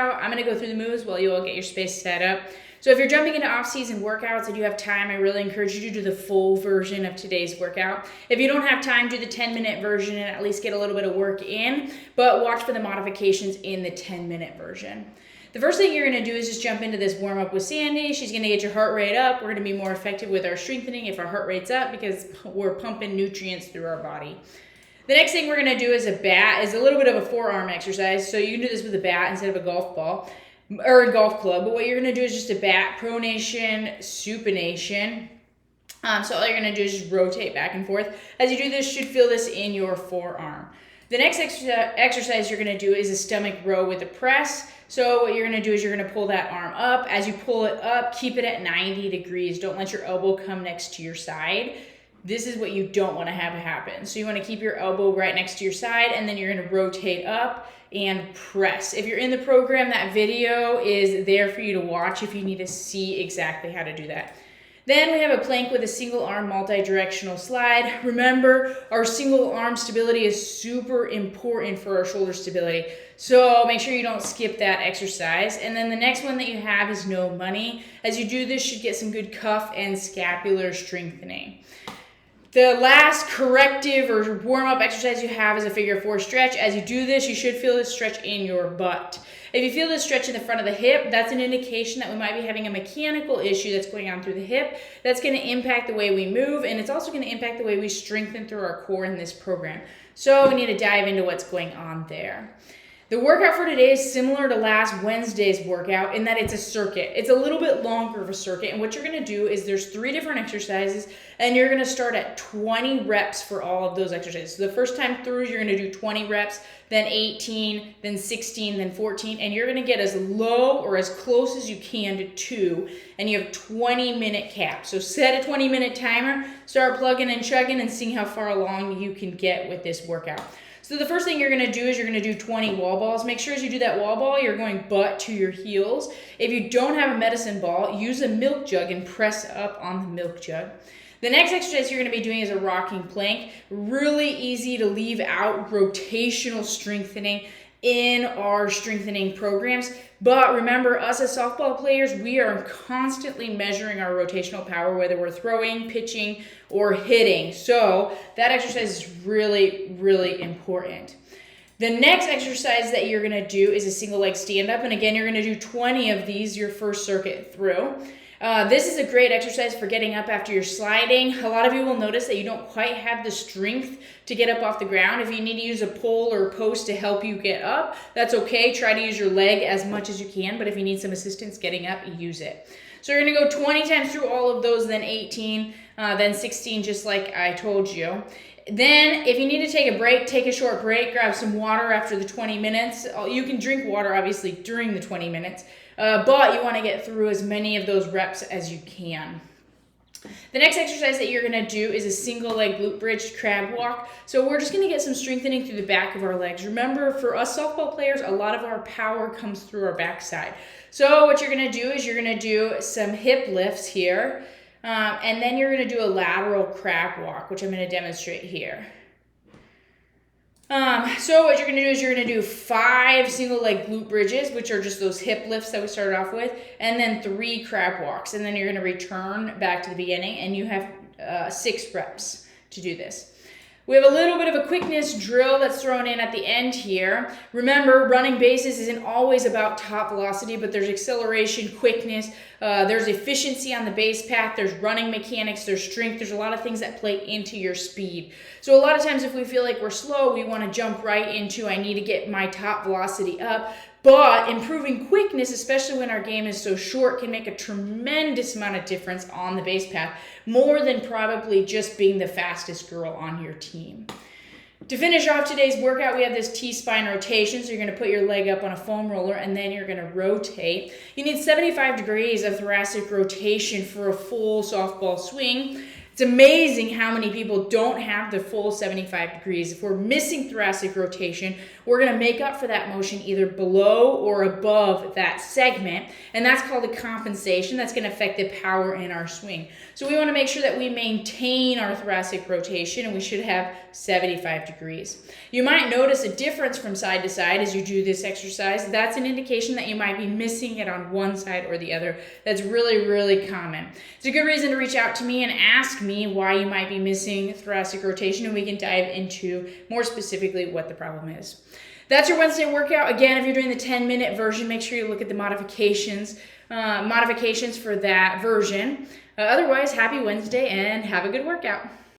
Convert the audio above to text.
I'm going to go through the moves while you all get your space set up. So if you're jumping into off-season workouts and you have time, I really encourage you to do the full version of today's workout. If you don't have time, do the 10-minute version and at least get a little bit of work in, but watch for the modifications in the 10-minute version. The first thing you're going to do is just jump into this warm-up with Sandy. She's going to get your heart rate up. We're going to be more effective with our strengthening if our heart rate's up because we're pumping nutrients through our body. The next thing we're going to do is a little bit of a forearm exercise. So you can do this with a bat instead of a golf ball or a golf club. But what you're going to do is just a bat, pronation, supination. So all you're going to do is just rotate back and forth. As you do this, you should feel this in your forearm. The next exercise you're going to do is a stomach row with a press. So what you're going to do is you're going to pull that arm up. As you pull it up, keep it at 90 degrees. Don't let your elbow come next to your side. This is what you don't want to have happen. So you want to keep your elbow right next to your side, and then you're going to rotate up and press. If you're in the program, that video is there for you to watch if you need to see exactly how to do that. Then we have a plank with a single arm multi-directional slide. Remember, our single arm stability is super important for our shoulder stability. So make sure you don't skip that exercise. And then the next one that you have is no money. As you do this, you should get some good cuff and scapular strengthening. The last corrective or warm-up exercise you have is a figure 4 stretch. As you do this, you should feel this stretch in your butt. If you feel this stretch in the front of the hip, that's an indication that we might be having a mechanical issue that's going on through the hip. That's going to impact the way we move, and it's also going to impact the way we strengthen through our core in this program. So we need to dive into what's going on there. The workout for today is similar to last Wednesday's workout in that it's a circuit. It's a little bit longer of a circuit, and what you're going to do is there's 3 different exercises, and you're going to start at 20 reps for all of those exercises. So the first time through, you're going to do 20 reps, then 18, then 16, then 14, and you're going to get as low or as close as you can to 2, and you have 20-minute caps. So set a 20-minute timer, start plugging and chugging, and seeing how far along you can get with this workout. So the first thing you're going to do is you're going to do 20 wall balls. Make sure as you do that wall ball, you're going butt to your heels. If you don't have a medicine ball, use a milk jug and press up on the milk jug. The next exercise you're going to be doing is a rocking plank. Really easy to leave out rotational strengthening in our strengthening programs. But remember, us as softball players, we are constantly measuring our rotational power, whether we're throwing, pitching, or hitting. So that exercise is really, really important. The next exercise that you're going to do is a single leg stand up. And again, you're going to do 20 of these your first circuit through. This is a great exercise for getting up after you're sliding. A lot of you will notice that you don't quite have the strength to get up off the ground. If you need to use a pole or a post to help you get up, that's okay. Try to use your leg as much as you can, but if you need some assistance getting up, use it. So you're going to go 20 times through all of those, then 18, then 16, just like I told you. Then if you need to take a break, take a short break, grab some water after the 20 minutes. You can drink water, obviously, during the 20 minutes. But you want to get through as many of those reps as you can. The next exercise that you're going to do is a single leg glute bridge crab walk. So we're just going to get some strengthening through the back of our legs. Remember, for us softball players, a lot of our power comes through our backside. So what you're going to do is you're going to do some hip lifts here. And then you're going to do a lateral crab walk, which I'm going to demonstrate here. So what you're going to do is you're going to do 5 single leg glute bridges, which are just those hip lifts that we started off with, and then 3 crab walks. And then you're going to return back to the beginning, and you have 6 reps to do this. We have a little bit of a quickness drill that's thrown in at the end here. Remember, running bases isn't always about top velocity, but there's acceleration, quickness, there's efficiency on the base path, there's running mechanics, there's strength, there's a lot of things that play into your speed. So a lot of times if we feel like we're slow, we want to jump right into, I need to get my top velocity up. But improving quickness, especially when our game is so short, can make a tremendous amount of difference on the base path, more than probably just being the fastest girl on your team. To finish off today's workout, we have this T-spine rotation. So you're going to put your leg up on a foam roller and then you're going to rotate. You need 75 degrees of thoracic rotation for a full softball swing. It's amazing how many people don't have the full 75 degrees. If we're missing thoracic rotation, we're we're going to make up for that motion either below or above that segment, and that's called a compensation. That's going to affect the power in our swing. So we want to make sure that we maintain our thoracic rotation, and we should have 75 degrees. You might notice a difference from side to side as you do this exercise. That's an indication that you might be missing it on one side or the other. That's really, really common. It's a good reason to reach out to me and ask me why you might be missing thoracic rotation, and we can dive into more specifically what the problem is. That's your Wednesday workout. Again, if you're doing the 10-minute version, make sure you look at the modifications for that version. Otherwise, happy Wednesday and have a good workout.